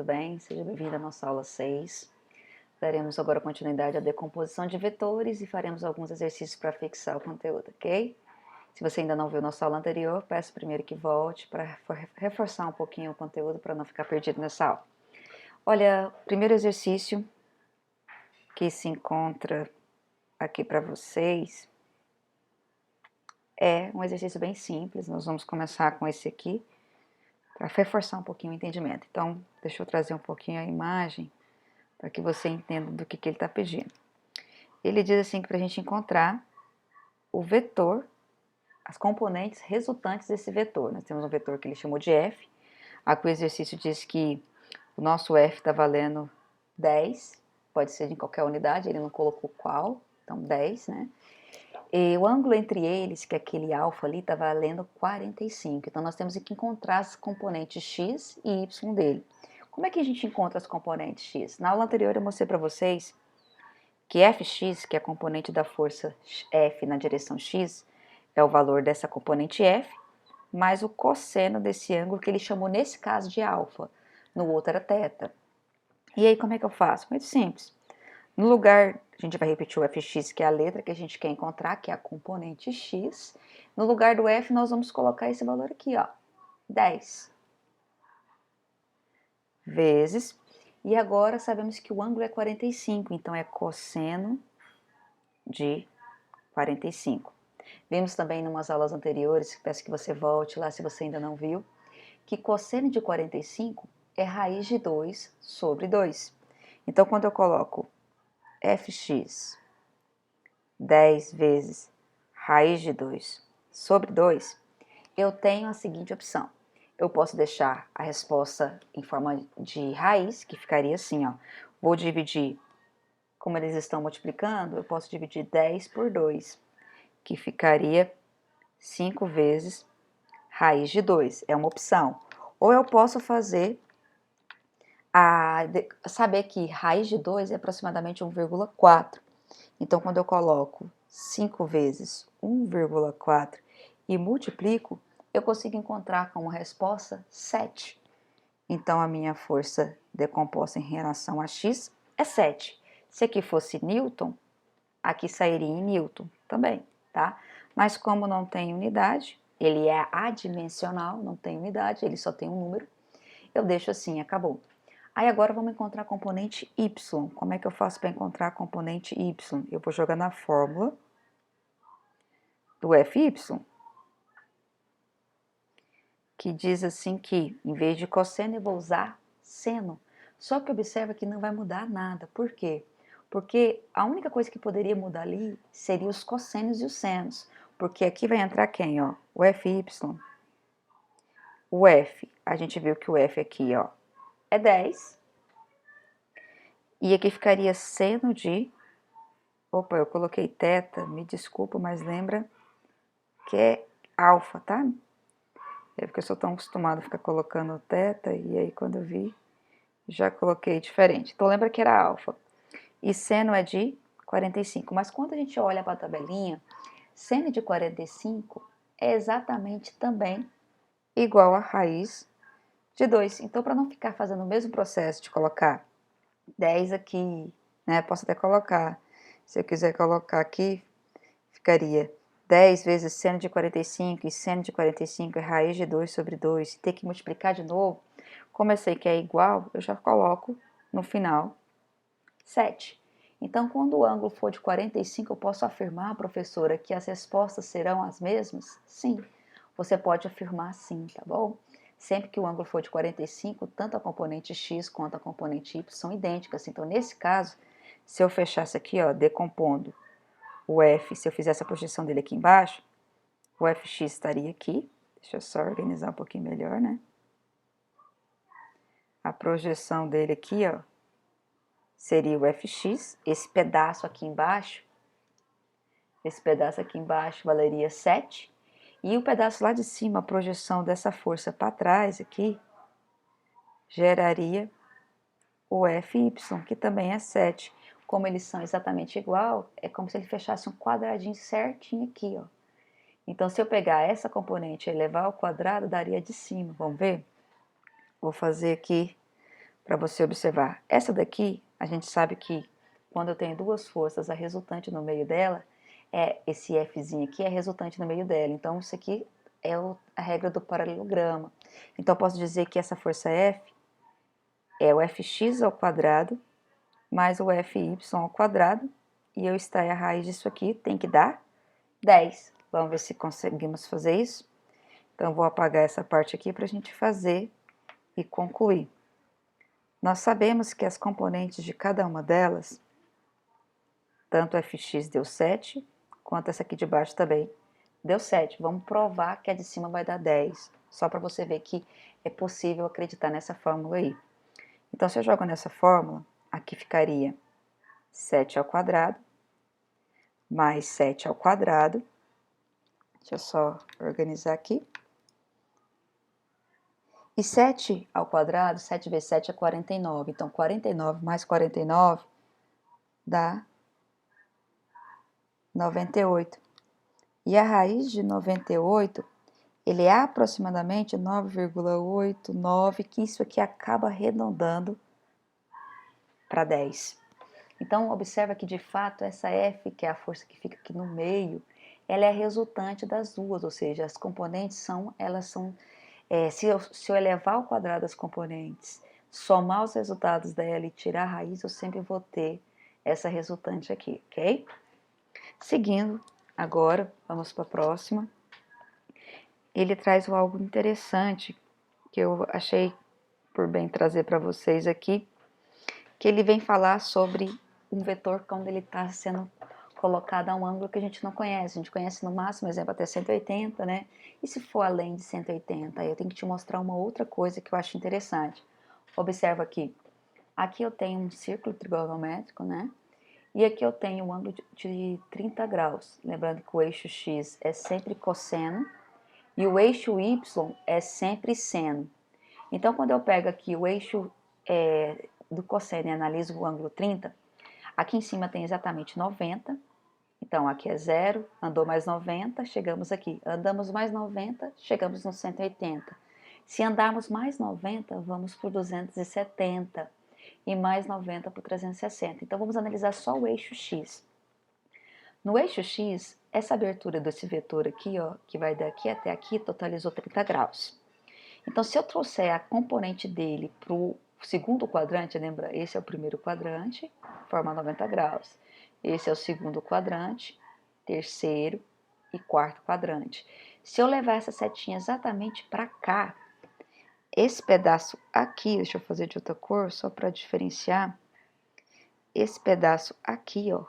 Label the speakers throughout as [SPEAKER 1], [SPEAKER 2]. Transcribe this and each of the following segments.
[SPEAKER 1] Tudo bem? Seja bem-vindo à nossa aula 6. Daremos agora continuidade à decomposição de vetores e faremos alguns exercícios para fixar o conteúdo, ok? Se você ainda não viu nossa aula anterior, peço primeiro que volte para reforçar um pouquinho o conteúdo para não ficar perdido nessa aula. Olha, o primeiro exercício que se encontra aqui para vocês é um exercício bem simples. Nós vamos começar com esse aqui para reforçar um pouquinho o entendimento. Então, deixa eu trazer um pouquinho a imagem para que você entenda do que ele está pedindo. Ele diz assim que para a gente encontrar o vetor, as componentes resultantes desse vetor. Nós temos um vetor que ele chamou de f, aqui o exercício diz que o nosso f está valendo 10, pode ser em qualquer unidade, ele não colocou qual, então 10, né? E o ângulo entre eles, que é aquele alfa ali, está valendo 45. Então, nós temos que encontrar as componentes x e y dele. Como é que a gente encontra as componentes x? Na aula anterior eu mostrei para vocês que Fx, que é a componente da força F na direção x, é o valor dessa componente F, mais o cosseno desse ângulo que ele chamou nesse caso de alfa, no outro era θ. E aí como é que eu faço? Muito simples. No lugar, a gente vai repetir o Fx, que é a letra que a gente quer encontrar, que é a componente x. No lugar do F, nós vamos colocar esse valor aqui, ó, 10 vezes. E agora sabemos que o ângulo é 45, então é cosseno de 45. Vimos também em umas aulas anteriores, peço que você volte lá se você ainda não viu, que cosseno de 45 é raiz de 2 sobre 2. Então, quando eu coloco Fx 10 vezes raiz de 2 sobre 2, eu tenho a seguinte opção. Eu posso deixar a resposta em forma de raiz, que ficaria assim, ó. Vou dividir, como eles estão multiplicando, eu posso dividir 10 por 2, que ficaria 5 vezes raiz de 2. É uma opção. Ou eu posso fazer saber que raiz de 2 é aproximadamente 1,4. Então, quando eu coloco 5 vezes 1,4 e multiplico, eu consigo encontrar como resposta 7. Então, a minha força decomposta em relação a x é 7. Se aqui fosse Newton, aqui sairia em Newton também, tá? Mas como não tem unidade, ele é adimensional, não tem unidade, ele só tem um número, eu deixo assim, acabou. Aí agora vamos encontrar a componente y. Como é que eu faço para encontrar a componente y? Eu vou jogar na fórmula do fy, que diz assim que, em vez de cosseno, eu vou usar seno. Só que observa que não vai mudar nada. Por quê? Porque a única coisa que poderia mudar ali seria os cossenos e os senos. Porque aqui vai entrar quem, ó? O fy. O f, a gente viu que o f aqui, ó, é 10. E aqui ficaria seno de... Opa, eu coloquei θ, me desculpa, mas lembra que é alfa, tá? É porque eu sou tão acostumada a ficar colocando θ, e aí quando eu vi, já coloquei diferente. Então lembra que era alfa. E seno é de 45. Mas quando a gente olha para a tabelinha, seno de 45 é exatamente também igual a raiz de 2. Então, para não ficar fazendo o mesmo processo de colocar 10 aqui, né? Posso até colocar. Se eu quiser colocar aqui, ficaria 10 vezes seno de 45, e seno de 45 é raiz de 2 sobre 2. Ter que multiplicar de novo, como eu sei que é igual, eu já coloco no final 7. Então, quando o ângulo for de 45, eu posso afirmar, professora, que as respostas serão as mesmas? Sim, você pode afirmar sim, tá bom? Sempre que o ângulo for de 45, tanto a componente x quanto a componente y são idênticas. Então, nesse caso, se eu fechasse aqui, ó, decompondo o f, se eu fizesse a projeção dele aqui embaixo, o fx estaria aqui. Deixa eu só organizar um pouquinho melhor, né? A projeção dele aqui, ó, seria o fx, esse pedaço aqui embaixo valeria 7, e o pedaço lá de cima, a projeção dessa força para trás aqui, geraria o fy, que também é 7. Como eles são exatamente igual, é como se ele fechasse um quadradinho certinho aqui, ó. Então, se eu pegar essa componente e elevar ao quadrado, daria de cima, vamos ver? Vou fazer aqui para você observar. Essa daqui, a gente sabe que quando eu tenho duas forças, a resultante no meio dela, esse Fzinho aqui é a resultante no meio dela. Então, isso aqui é a regra do paralelograma. Então, eu posso dizer que essa força F é o Fx ao quadrado mais o Fy ao quadrado, e eu extrair a raiz disso aqui, tem que dar 10. Vamos ver se conseguimos fazer isso? Então, eu vou apagar essa parte aqui para a gente fazer e concluir. Nós sabemos que as componentes de cada uma delas, tanto Fx deu 7, quanto essa aqui de baixo também deu 7. Vamos provar que a de cima vai dar 10, só para você ver que é possível acreditar nessa fórmula aí. Então, se eu jogo nessa fórmula, aqui ficaria 7 ao quadrado, mais 7 ao quadrado. Deixa eu só organizar aqui. E 7 ao quadrado, 7 vezes 7 é 49. Então, 49 mais 49 dá 98. E a raiz de 98, ele é aproximadamente 9,89, que isso aqui acaba arredondando para 10. Então, observa que, de fato, essa F, que é a força que fica aqui no meio, ela é resultante das duas, ou seja, as componentes são, se eu elevar ao quadrado as componentes, somar os resultados dela e tirar a raiz, eu sempre vou ter essa resultante aqui, ok? Seguindo, agora, vamos para a próxima. Ele traz algo interessante, que eu achei por bem trazer para vocês aqui, que ele vem falar sobre um vetor quando ele está sendo colocado a um ângulo que a gente não conhece. A gente conhece no máximo, exemplo, até 180, né? E se for além de 180? Aí eu tenho que te mostrar uma outra coisa que eu acho interessante. Observa aqui. Aqui eu tenho um círculo trigonométrico, né? E aqui eu tenho um ângulo de 30 graus. Lembrando que o eixo X é sempre cosseno e o eixo Y é sempre seno. Então, quando eu pego aqui o eixo do cosseno e analiso o ângulo 30, aqui em cima tem exatamente 90. Então, aqui é 0, andou mais 90, chegamos aqui. Andamos mais 90, chegamos no 180. Se andarmos mais 90, vamos para o 270. E mais 90 para o 360. Então, vamos analisar só o eixo X. No eixo X, essa abertura desse vetor aqui, ó, que vai daqui até aqui, totalizou 30 graus. Então, se eu trouxer a componente dele para o segundo quadrante, lembra, esse é o primeiro quadrante, forma 90 graus. Esse é o segundo quadrante, terceiro e quarto quadrante. Se eu levar essa setinha exatamente para cá, esse pedaço aqui, deixa eu fazer de outra cor, só para diferenciar, esse pedaço aqui, ó,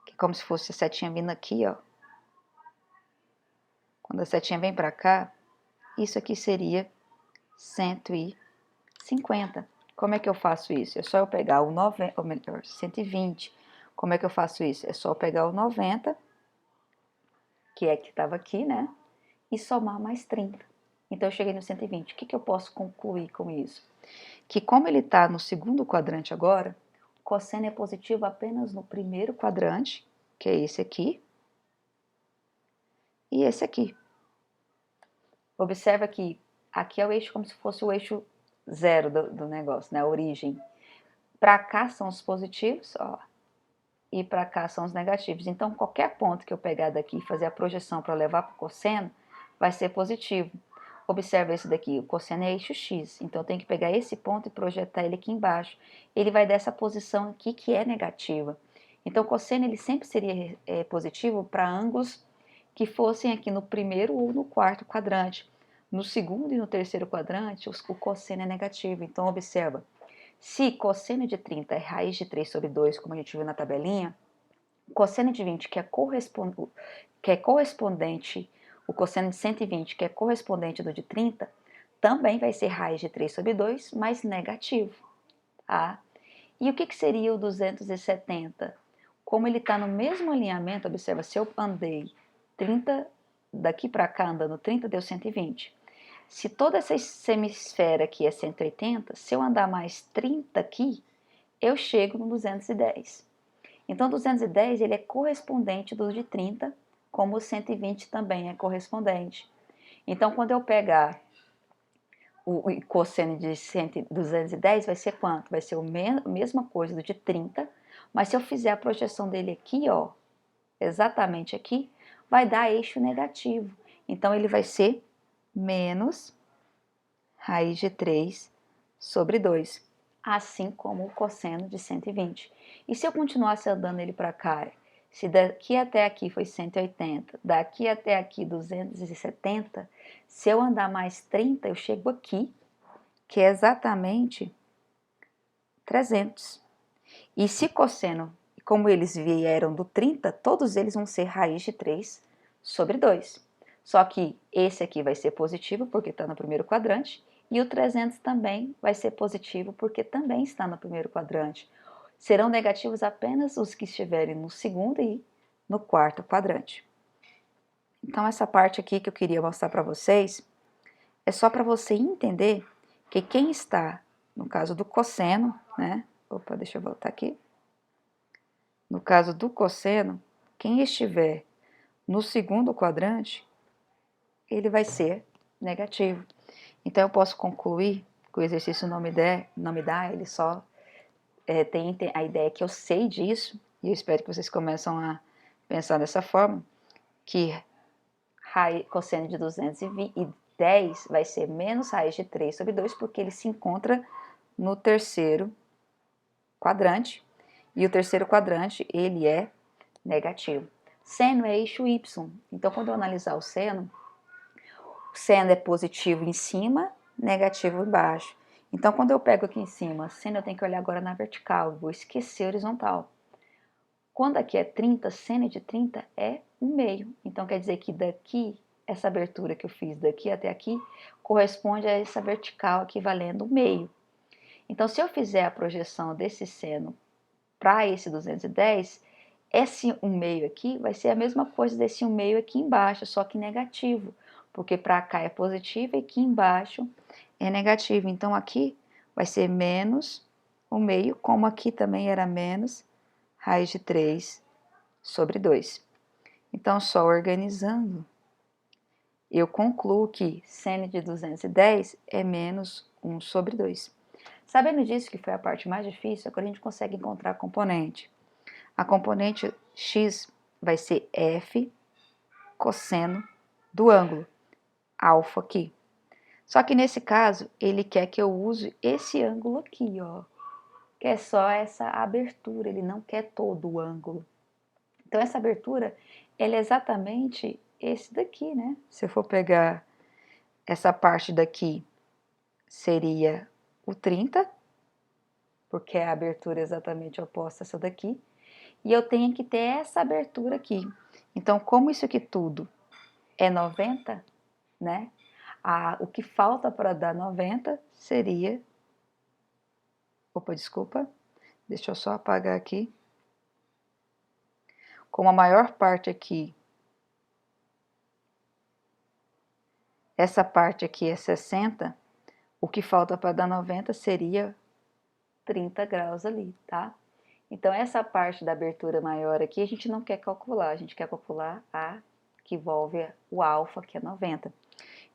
[SPEAKER 1] que é como se fosse a setinha vindo aqui, ó. Quando a setinha vem para cá, isso aqui seria 150. Como é que eu faço isso? É só eu pegar o 90, ou melhor, 120. Como é que eu faço isso? É só eu pegar o 90, que é que estava aqui, né? E somar mais 30. Então, eu cheguei no 120. O que eu posso concluir com isso? Que como ele está no segundo quadrante agora, o cosseno é positivo apenas no primeiro quadrante, que é esse aqui, e esse aqui. Observa que aqui é o eixo como se fosse o eixo zero do negócio, né? A origem. Para cá são os positivos, ó, e para cá são os negativos. Então, qualquer ponto que eu pegar daqui e fazer a projeção para levar para o cosseno, vai ser positivo. Observa esse daqui, o cosseno é eixo X, então eu tenho que pegar esse ponto e projetar ele aqui embaixo. Ele vai dessa posição aqui que é negativa. Então, o cosseno ele sempre seria positivo para ângulos que fossem aqui no primeiro ou no quarto quadrante. No segundo e no terceiro quadrante, o cosseno é negativo. Então, observa, se cosseno de 30 é raiz de 3 sobre 2, como a gente viu na tabelinha, o cosseno de 20, que é correspondente, o cosseno de 120, que é correspondente do de 30, também vai ser raiz de 3 sobre 2, mas negativo. Tá? E o que seria o 270? Como ele está no mesmo alinhamento, observa, se eu andei 30, daqui para cá andando 30, deu 120. Se toda essa semisfera aqui é 180, se eu andar mais 30 aqui, eu chego no 210. Então, 210 ele é correspondente do de 30, como o 120 também é correspondente. Então, quando eu pegar o cosseno de 210 vai ser quanto? Vai ser a mesma coisa do de 30, mas se eu fizer a projeção dele aqui, ó, exatamente aqui, vai dar eixo negativo. Então, ele vai ser menos raiz de 3 sobre 2, assim como o cosseno de 120. E se eu continuasse andando ele para cá, se daqui até aqui foi 180, daqui até aqui 270, se eu andar mais 30, eu chego aqui, que é exatamente 300. E se cosseno, como eles vieram do 30, todos eles vão ser raiz de 3 sobre 2. Só que esse aqui vai ser positivo porque está no primeiro quadrante, e o 300 também vai ser positivo porque também está no primeiro quadrante. Serão negativos apenas os que estiverem no segundo e no quarto quadrante. Então, essa parte aqui que eu queria mostrar para vocês é só para você entender que quem está, no caso do cosseno, né? Opa, deixa eu voltar aqui. No caso do cosseno, quem estiver no segundo quadrante, ele vai ser negativo. Então, eu posso concluir que o exercício não me dá, ele só tem a ideia que eu sei disso, e eu espero que vocês começam a pensar dessa forma, que cosseno de 210 vai ser menos raiz de 3 sobre 2, porque ele se encontra no terceiro quadrante, e o terceiro quadrante, ele é negativo. Seno é eixo Y, então quando eu analisar o seno é positivo em cima, negativo embaixo. Então quando eu pego aqui em cima, seno eu tenho que olhar agora na vertical, vou esquecer a horizontal. Quando aqui é 30, seno de 30 é 1/2. Então quer dizer que daqui, essa abertura que eu fiz daqui até aqui, corresponde a essa vertical aqui valendo 1/2. Então se eu fizer a projeção desse seno para esse 210, esse 1/2 aqui vai ser a mesma coisa desse 1/2 aqui embaixo, só que negativo, porque para cá é positivo e aqui embaixo é negativo. Então aqui vai ser menos 1/2, como aqui também era menos raiz de 3 sobre 2. Então, só organizando, eu concluo que seno de 210 é menos 1 sobre 2. Sabendo disso, que foi a parte mais difícil, agora a gente consegue encontrar a componente. A componente x vai ser f cosseno do ângulo, alfa aqui. Só que nesse caso, ele quer que eu use esse ângulo aqui, ó, que é só essa abertura, ele não quer todo o ângulo. Então, essa abertura, ela é exatamente esse daqui, né? Se eu for pegar essa parte daqui, seria o 30, porque a abertura é exatamente oposta a essa daqui. E eu tenho que ter essa abertura aqui. Então, como isso aqui tudo é 90, né? O que falta para dar 90 seria... Opa, desculpa. Deixa eu só apagar aqui. Como a maior parte aqui, essa parte aqui é 60, o que falta para dar 90 seria 30 graus ali, tá? Então, essa parte da abertura maior aqui, a gente não quer calcular, a gente quer calcular a que envolve o alfa, que é 90.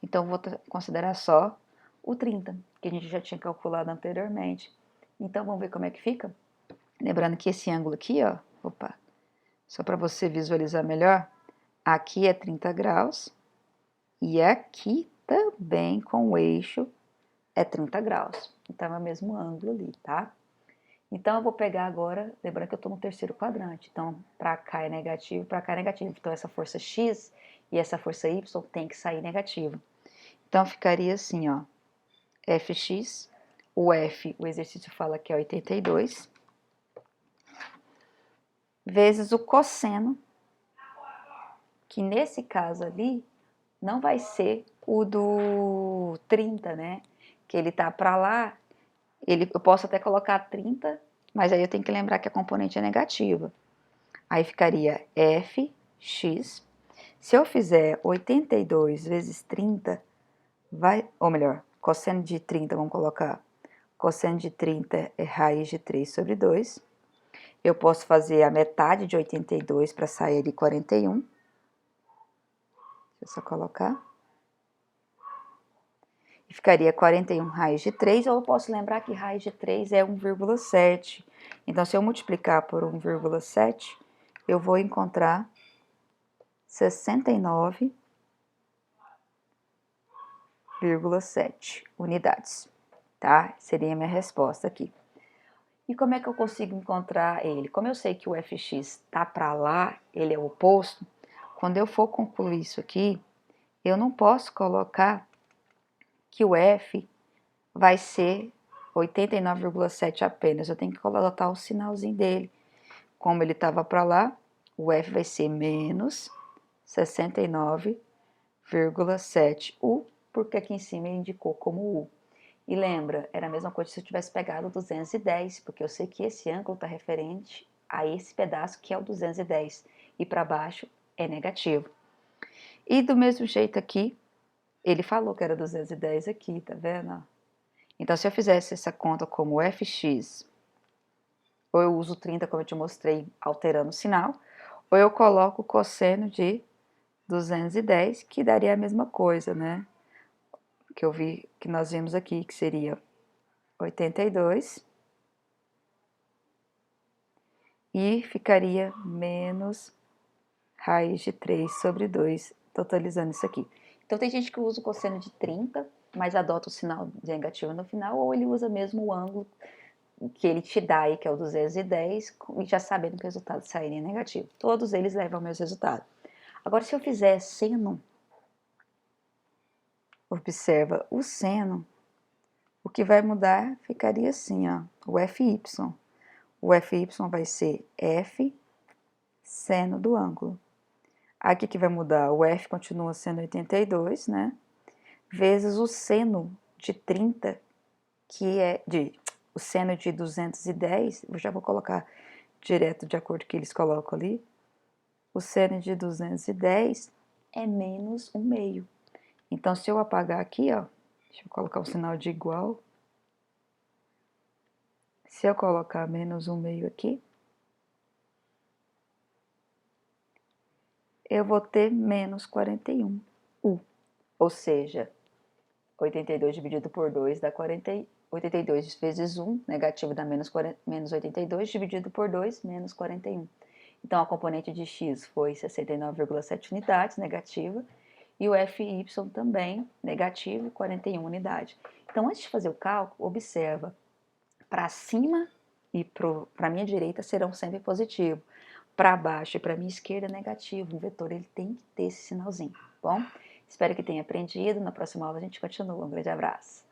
[SPEAKER 1] Então, vou considerar só o 30, que a gente já tinha calculado anteriormente. Então, vamos ver como é que fica? Lembrando que esse ângulo aqui, ó, opa, só para você visualizar melhor, aqui é 30 graus e aqui também com o eixo é 30 graus. Então, é o mesmo ângulo ali, tá? Então, eu vou pegar agora, lembrando que eu estou no terceiro quadrante. Então, para cá é negativo, para cá é negativo. Então, essa força X e essa força Y tem que sair negativa. Então, ficaria assim, ó, Fx, o F, o exercício fala que é 82, vezes o cosseno, que nesse caso ali, não vai ser o do 30, né? Que ele tá para lá, eu posso até colocar 30, mas aí eu tenho que lembrar que a componente é negativa. Aí ficaria Fx. Se eu fizer 82 vezes 30, ou melhor, cosseno de 30, vamos colocar, cosseno de 30 é raiz de 3 sobre 2. Eu posso fazer a metade de 82 para sair de 41. Deixa eu só colocar. ficaria 41 raiz de 3, ou eu posso lembrar que raiz de 3 é 1,7. Então, se eu multiplicar por 1,7, eu vou encontrar 69,7 unidades, tá? Seria a minha resposta aqui. E como é que eu consigo encontrar ele? Como eu sei que o fx está para lá, ele é o oposto, quando eu for concluir isso aqui, eu não posso colocar que o f vai ser 89,7 apenas. Eu tenho que colocar o sinalzinho dele. Como ele estava para lá, o f vai ser menos 69,7 U, porque aqui em cima ele indicou como U. E lembra, era a mesma coisa se eu tivesse pegado o 210, porque eu sei que esse ângulo está referente a esse pedaço que é o 210, e para baixo é negativo. E do mesmo jeito aqui, ele falou que era 210 aqui, tá vendo? Então, se eu fizesse essa conta como fx, ou eu uso 30, como eu te mostrei, alterando o sinal, ou eu coloco o cosseno de 210, que daria a mesma coisa, né? Que eu vi, que nós vimos aqui, que seria 82, e ficaria menos raiz de 3 sobre 2, totalizando isso aqui. Então, tem gente que usa o cosseno de 30, mas adota o sinal de negativo no final, ou ele usa mesmo o ângulo que ele te dá aí, que é o 210, e já sabendo que o resultado sairia negativo. Todos eles levam ao mesmo resultado. Agora, se eu fizer seno, observa o seno, o que vai mudar ficaria assim, ó, o FY. O FY vai ser F seno do ângulo. Aqui que vai mudar, o F continua sendo 82, né? Vezes o seno de 30, que é o seno de 210, eu já vou colocar direto de acordo com o que eles colocam ali. O seno de 210 é menos 1/2. Então, se eu apagar aqui, ó, deixa eu colocar o sinal de igual. Se eu colocar menos 1/2 aqui, eu vou ter menos 41 U. Ou seja, 82 dividido por 2 dá 82 vezes 1, negativo dá menos 82, dividido por 2, menos 41. Então, a componente de x foi 69,7 unidades, negativa, e o FY também, negativo, 41 unidades. Então, antes de fazer o cálculo, observa, para cima e para a minha direita serão sempre positivo, para baixo e para a minha esquerda negativo. O vetor ele tem que ter esse sinalzinho, bom? Espero que tenha aprendido. Na próxima aula a gente continua. Um grande abraço.